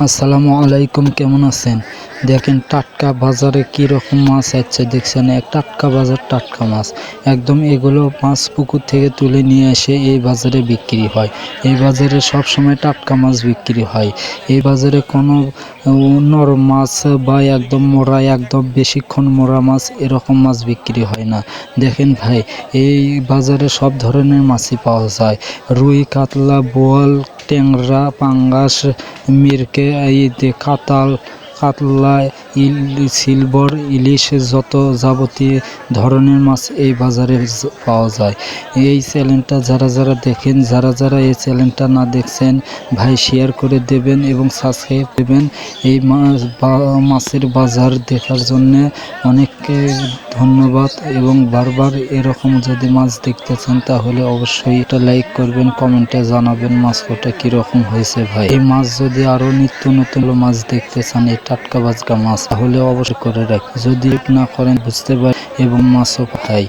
আসসালামু আলাইকুম, কেমন আছেন? দেখেন টাটকা বাজারে কি রকম মাছ আসছে দেখছেন। টাটকা বাজার, টাটকা মাছ একদম। এগুলো মাছ পুকুর থেকে তুলে নিয়ে এসে এই বাজারে বিক্রি হয়। এই বাজারে সব সময় টাটকা মাছ বিক্রি হয়। এই বাজারে কোনো নরম মাছ বা একদম মোড়া, একদম বেশিক্ষণ মোড়া মাছ এরকম মাছ বিক্রি হয় না। দেখেন ভাই, এই বাজারে সব ধরনের মাছই পাওয়া যায়। রুই, কাতলা, বোয়াল, ট্যাংরা, পাঙ্গাস, মিরকে, কাতাল, কাতলা, সিলভার, ইলিশ, যত যাবতীয় ধরনের মাছ এই বাজারে পাওয়া যায়। এই চ্যানেলটা যারা দেখেন, যারা এই চ্যানেলটা না দেখছেন, ভাই শেয়ার করে দেবেন এবং সাবস্ক্রাইব দেবেন। এই মাছের বাজার দেখার জন্য অনেককে ধন্যবাদ। এবং বারবার এরকম যদি মাছ দেখতে চান তাহলে অবশ্যই এটা লাইক করবেন, কমেন্টে জানাবেন মাছ ওটা কীরকম হয়েছে। ভাই এই মাছ যদি আরও নিত্য নতুন মাছ দেখতে চান, এই টাটকা বাজকা মাছ, তাহলে অবশ্যই করে রাখি। যদি না করেন বুঝতে পারি এবং মাছও খাই।